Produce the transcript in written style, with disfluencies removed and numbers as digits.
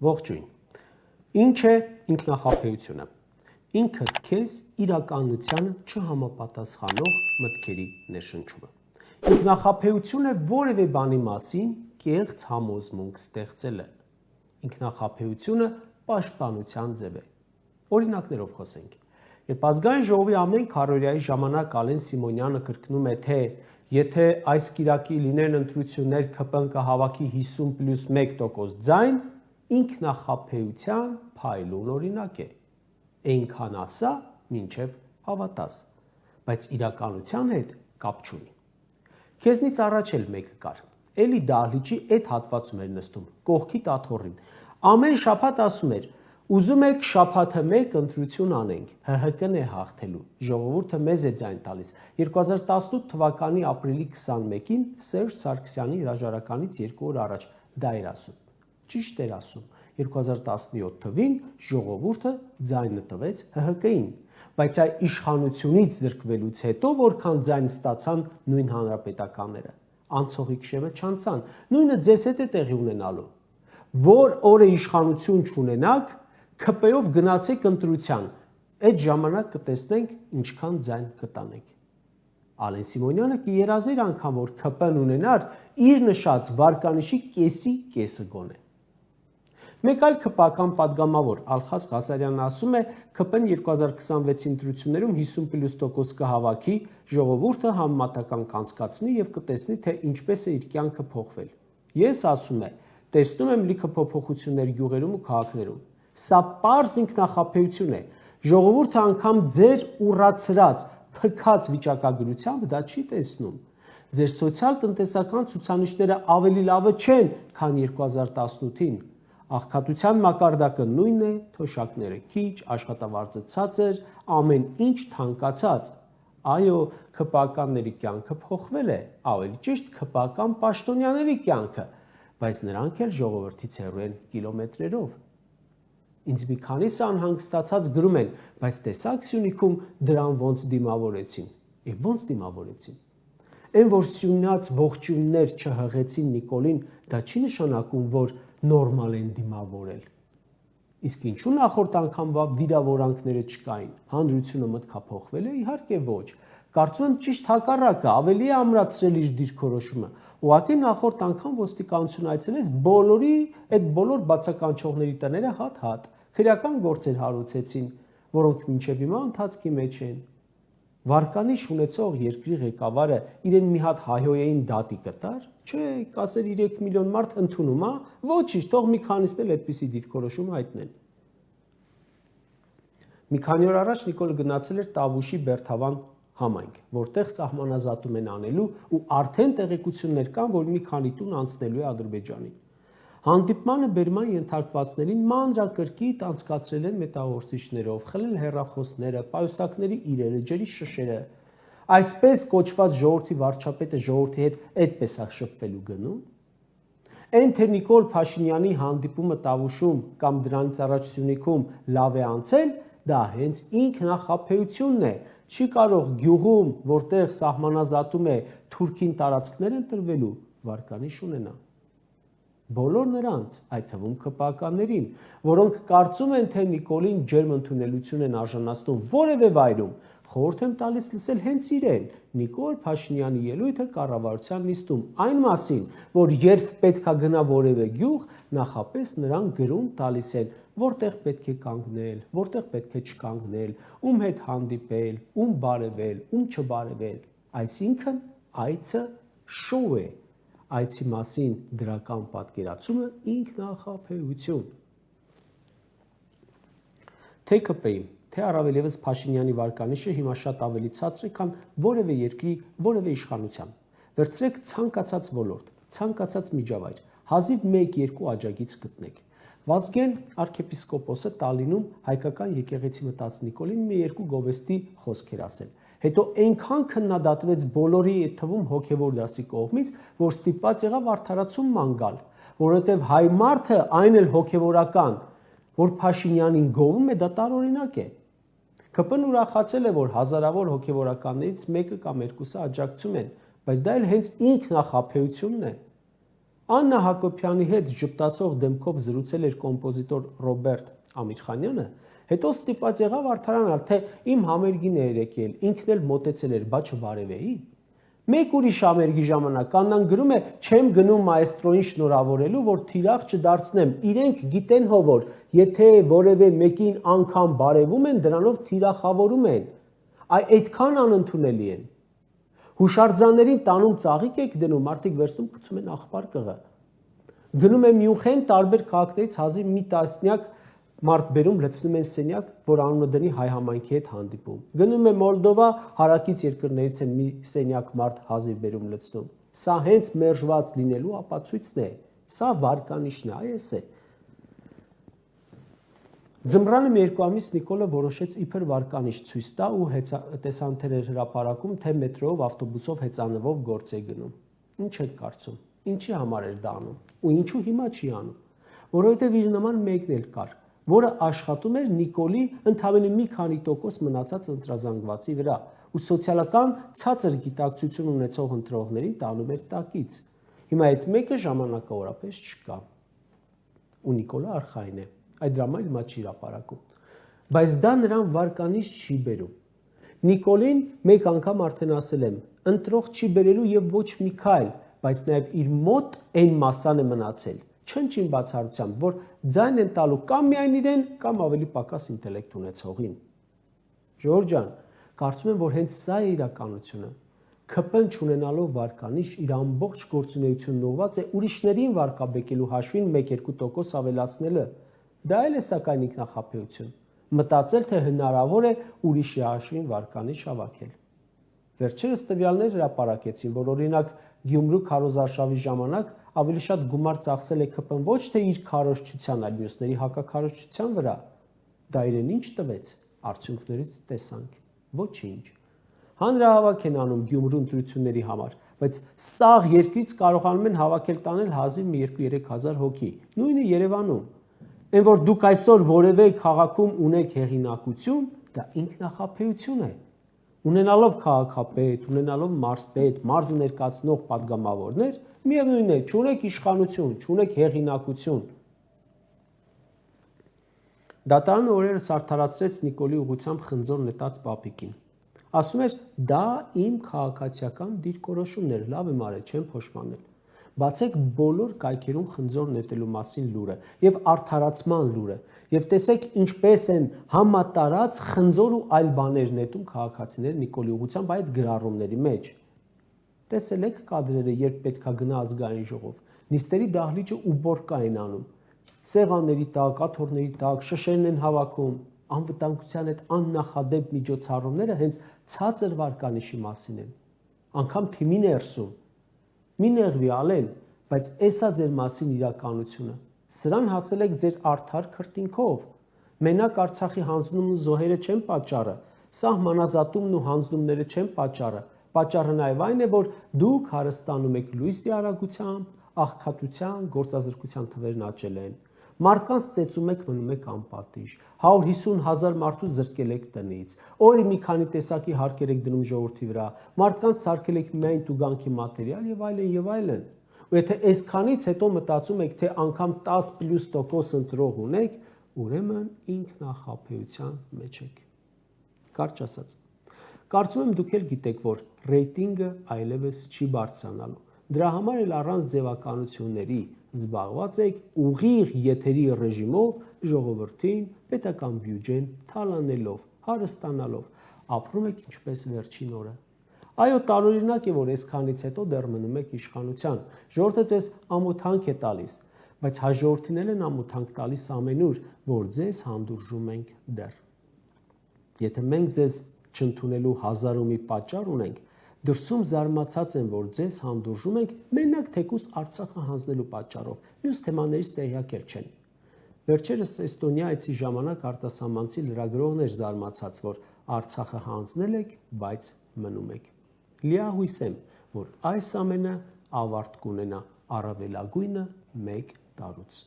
Ողջույն։ Ինչ է ինքնախաբեությունը։ Ինքդ քեզ իրականությանը չհամապատասխանող մտքերի ներշնչումը։ Ինքնախաբեությունը որևէ բանի մասին կեղծ համոզմունք ստեղծելը։ Ինքնախաբեությունը պաշտպանության ձև է։ Օրինակներով խոսենք։ Երբ ազգային ժողովի ամեն քառօրյայի ժամանակ Ալեն Սիմոնյանը կրկնում է, թե եթե այս կիրակի լինեն ընտրություններ, ԿՊ-ն կհավաքի 50+1% ձայն, ինքնախաբեության փայլուն օրինակ է։ Այնքան ասա, մինչև հավատաս, բայց իրականության հետ կապ չունի։ Քեզնից առաջ էլ մեկը կար, էլի դահլիճի այդ հատվածում էր նստում, կողքիդ աթոռին, ամեն շաբաթ ասում էր, ուզում եք շաբաթը մեկ ընտրություն անենք, ՀՀԿ-ն է հաղթելու, ժողովուրդը մեզ է ձայն տալիս։ 2018 թվականի ապրիլի 21-ին Սերժ Սարգսյանի հրաժարականից 2 օր առաջ դա էր ասում։ Ճիշտ էր ասում, 2017 թվին ժողովուրդը ձայնը տվեց ՀՀԿ-ին, բայց այ իշխանությունից զրկվելուց հետո որքան ձայն ստացան նույն հանրապետականները, անցողիկ շեմը չանցան, նույնը ձեզ հետ է տեղի ունենալու, որ օրը իշխանություն չունենաք, ՔՊ-ով գնացեք ընտրության, այդ ժամանակ կտեսնենք ինչքան ձայն կտանեք։ Ալեն Սիմոնյանը կերազեր անգամ, որ ՔՊ-ն ունենար իր նշած վարկանիշի կեսի կեսը գոնե։ Մեկ այլ ՔՊ-ական պատգամավոր Ալխաս Ղազարյանն ասում է, ՔՊ-ն 2026 ընտրություններում 50+% կհավաքի, ժողովուրդը համեմատական կանցկացնի եւ կտեսնի, թե ինչպես է իր կյանքը փոխվել։ Ես ասում եմ, տեսնում եմ լիքը փոփոխություններ գյուղերում ու քաղաքներում։ Սա պարզ ինքնախաբեություն է։ Ժողովուրդը անգամ ձեր ուռացրած, փքած վիճակագրությամբ դա չի տեսնում։ Ձեր սոցիալ-տնտեսական ցուցանիշները ավելի լավը չեն, քան 2018-ին։ Աղքատության մակարդակը նույնն է, թոշակները քիչ, աշխատավարձը ցածր, ամեն ինչ թանկացած։ Այո, ՔՊ-ականների կյանքը փոխվել է, ավելի ճիշտ ՔՊ-ական պաշտոնյաների կյանքը, բայց նրանք էլ ժողովրդից հեռու են կիլոմետրերով։ Ինձ մի քանիսը անհանգստացած գրում են, բայց տեսակ Սյունիքում դրան ոնց դիմավորեցին։ Եվ ոնց դիմավորեցին։ Այն որ Սյունյաց ողջույններ չհղեցին Նիկոլին, դա չի նշանակում, որ նորմալ են դիմավորել։ Իսկ ինչու նախորդ անգամվա վիրավորանքները չկային։ Հանրությունը մտքափոխվել է, իհարկե ոչ։ Կարծում եմ ճիշտ հակառակը, ավելի է ամրացրել իր դիրքորոշումը։ Ուղղակի նախորդ անգամ ոստիկանություն այցելեց այդ բոլոր բացականչողների տները հատ-հատ, քրեական գործեր հարուցեցին, որոնք մինչև հիմա ընթացքի մեջ են։ Վարկանիշ ունեցող երկրի ղեկավարը իրեն մի հատ հայհոյեին դատի կտար, չէ, կասեր 3 միլիոն մարդ ընդունում, ոչինչ, թող մի քանիսն էլ այդպիսի դիրքորոշում հայտնեն։ Մի քանի օր առաջ Նիկոլը գնացել էր Տավուշի Բերթավան համայնք, որտեղ սահմանազատում են անելու ու արդեն տեղեկություններ կան, որ մի քանի տուն անցնելու է Ադրբեջանի։ Հանդիպմանը բերման ենթարկվածներին մանրակրկիտ անցկացրել են մետաղորդիչներով, խլել հեռախոսները, պայուսակների իրերը, ջրի շշերը։ Այսպես կոչված ժողովրդի վարչապետը ժողովրդի հետ այդպես է շփվելու գնում։ Այն թե Նիկոլ Փաշինյանի հանդիպումը Տավուշում կամ դրանից առաջ Սյունիքում լավ է անցել, դա հենց ինքնախաբեությունն է։ Չի կարող գյուղում, որտեղ սահմանազատում է, թուրքին տարածքներ են տրվելու, վարկանիշ ունենա։ Բոլոր նրանց, այդ թվում ՔՊ-ականներին, որոնք կարծում են, թե Նիկոլին ջերմ ընդունելություն են արժանացնում որևէ վայրում, խորհուրդ եմ տալիս լսել հենց իրեն, Նիկոլ Փաշինյանի ելույթը կառավարության նիստում, այն մասին, որ երբ պետք է գնա որևէ գյուղ, նախապես նրան գրում տալիս են, որտեղ պետք է կանգնել, որտեղ պետք է չկանգնել, ում հետ հանդիպել, ում բարևել, ում չբարևել, այսինքն այցը շոու է, այցի մասին դրական պատկերացումը ինքնախաբեություն։ Թե ԿՊ-ի, թե առավել ևս Փաշինյանի վարկանիշը հիմա շատ ավելի ցածր է, քան որևէ երկրի, որևէ իշխանության։ Վերցրեք ցանկացած ոլորտ, ցանկացած միջավայր, հազիվ 1-2 աջակից գտնեք։ Վազգեն arczepiskopos-ը Տալինում հայկական եկեղեցի մտած Նիկոլին մի երկու գովեստի խոսք էր ասել։ Հետո այնքան քննադատվեց բոլորի, այդ թվում հոգևոր դասի կողմից, որ ստիպված եղավ արդարացում ման գալ, որովհետև հայ մարդը այն էլ հոգևորական, որ Փաշինյանին գովում է, դա տարօրինակ է։ ԿՊ-ն ուրախացել է, որ հազարավոր հոգևորականներից մեկը կամ երկուսը աջակցում են, բայց դա էլ հենց ինքնախաբեությունն է։ Աննա Հակոբյանի հետ ժպտացող դեմքով զրուցել էր կոմպոզիտոր Ռոբերտ Ամիրխանյանը, հետո ստիպված եղավ արդարանալ, թե իմ համերգին է եկել, ինքն էլ մոտեցել էր, բա չբարևեի։ Մեկ ուրիշ համերգի ժամանակ Աննան գրում է, չեմ գնում մայստրոին շնորհավորելու, որ թիրախ չդարձնեմ, իրենք գիտեն հովոր, եթե որևէ մեկին անգամ բարևում են, դրանով թիրախավորում են, այդքան անընդունելի են։ Հուշարձաններին տանում ծաղիկ եք դնում, մարդիկ վերցնում գցում են աղբար կղը։ Գնում եմ Մյունխեն, տարբեր քաղաքներից հազիվ մի տասնյակ մարդ բերում լցնում են սենյակ, որ անունը դնի հայ համայնքի հետ հանդիպում։ Գնում եմ Մոլդովա, հարակից երկրներից են մի սենյակ մարդ հազիվ բերում լցնում։ Սա հենց մերժված լինելու ապացույցն է։ Սա վարկանիշն է, այս է։ Ձմռանը մի երկու ամիս Նիկոլը որոշեց իբր վարկանիշ ցույց տա ու տեսանյութեր էր հրապարակում, թե մետրոյով, ավտոբուսով հեծանվով գործ է գնում։ Ինչ եք կարծում։ Ինչի համար էր դա անում։ Ու ինչու հիմա չի անում։ Որովհետև իր նման մեկն էլ կար, որը աշխատում էր Նիկոլի ընդամենը մի քանի տոկոս մնացած ընտրազանգվածի վրա ու սոցիալական ցածր գիտակցություն ունեցող ընտրողներին տանում էր տակից։ Հիմա այդ մեկը ժամանակավորապես չկա։ Ու Նիկոլը արխային է։ Այդ դրամը հիմա չի հրապարակում։ Բայց դա նրան վարկանիշ չի բերում։ Նիկոլին մեկ անգամ արդեն ասել եմ, ընտրող չի բերելու եւ ոչ մի քայլ, բայց նաեւ իր մոտ այն մասան է մնացել։ Չնչին բացառությամբ, որ ձայն են տալու կամ միայն իրեն, կամ ավելի պակաս ինտելեկտ ունեցողին։ Ժորժ ջան, կարծում եմ, որ հենց սա է իրականությունը։ ՔՊ-ն չունենալով վարկանիշ իր ամբողջ գործունեությունն ուղղված է ուրիշներին վարկաբեկելու հաշվին 1-2% ավելացնելը։ Դա էլ է սակայն ինքնախաբեություն։ Մտածել, թե հնարավոր է ուրիշի հաշվին վարկանիշ հավաքել։ Վերջերս տվյալներ հրապարակեցին, որ օրինակ Գյումրու քարոզարշավի ժամանակ ավելի շատ գումար ծախսել է ՔՊ-ն ոչ թե իր քարոզչության, այլ մյուսների հակաքարոզչության վրա։ Դա իրեն ինչ տվեց։ Արդյունքներից տեսանք։ Ոչինչ։ Հանրահավաք են անում Գյումրու ընտրությունների համար, բայց սաղ երկրից կարողանում են հավաքել տանել հազիվ մի 2-3 հազար հոգի, նույնը Երևանում։ Այն որ դուք այսօր որևէ քաղաքում ունեք հեղինակություն, դա ինքնախաբեություն է։ Ունենալով քաղաքապետ, ունենալով մարզպետ, մարզը ներկայացնող պատգամավորներ, միևնույն է, չունեք իշխանություն, չունեք հեղինակություն։ Դատարանը օրերս արդարացրեց Նիկոլի ուղղությամբ խնձոր նետած պապիկին։ Ասում էր, դա իմ քաղաքացիական դիրքորոշումն էր, լավ եմ արել, չեմ փոշմանել։ Բացեք բոլոր կայքերում խնձոր նետելու մասին լուրը եւ արդարացման լուրը եւ տեսեք ինչպես են համատարած խնձոր ու այլ բաներ նետում քաղաքացիներ Նիկոլի ուղղությամբ այդ գրառումների մեջ։ Տեսել եք կադրերը, երբ պետքա գնա ազգային ժողով, նիստերի դահլիճը ու բորկա են անում, սեղանների տակ, աթոռների տակ շշերն են հավաքում, անվտանգության այդ աննախադեպ միջոցառումները հենց ցածր վարկանիշի մասին են, անգամ թիմի ներսում։ Մի նեղվի ալեն, բայց էսա ձեր մասին իրականությունը։ Սրան հասել եք ձեր արդար քրտինքով։ Մենակ Արցախի հանձնումն ու զոհերը չեն պատճառը, սահմանազատումն ու հանձնումները չեն պատճառը։ Պատճառը նաև այն է, որ դուք հարստանում եք լույսի արագությամբ, աղքատության, գործազրկության թվերն աճել են։ Մարդկանց ծեծում եք, մնում եք անպատիժ, 150,000 մարդու զրկել եք տնից, օրը մի քանի տեսակի հարկեր եք դնում ժողովրդի վրա, մարդկանց սարքել եք միայն տուգանքի մատերիալ եւ այլն եւ այլն։ Ու եթե այսքանից հետո մտածում եք, թե անգամ 10+% ընտրող ունեք, ուրեմն ինքնախաբեության մեջ եք։ Կարճ ասած, կարծում եմ դուք էլ գիտեք, որ ռեյտինգը այլևս չի բարձրանալու։ Դրա համար էլ առանց ձևականությունների զբաղված եք ուղիղ եթերի ռեժիմով ժողովրդին պետական բյուջեն թալանելով, հարստանալով, ապրում եք ինչպես վերջին օրը։ Այո, տարօրինակ է, որ այսքանից հետո դեռ մնում եք իշխանության, ժողովուրդը ձեզ ամոթանք է տալիս, բայց հաջորդին էլ են ամոթանք տալիս ամենուր, որ ձեզ հանդուրժում ենք դեռ։ Եթե մենք ձեզ չընդունելու հազար ու մի պատճառ ունենք, դրսում զարմացած են, որ ձեզ հանդուրժում ենք մենակ թեկուզ Արցախը հանձնելու պատճառով, մյուս թեմաներից տեղյակ չեն։ Վերջերս Էստոնիա այցի ժամանակ արտասահմանցի լրագրողն էր զարմացած, որ Արցախը հանձնել եք, բայց մնում եք։ Լիահույս եմ, որ այս ամենը ավարտ կունենա առավելագույնը 1 տարուց։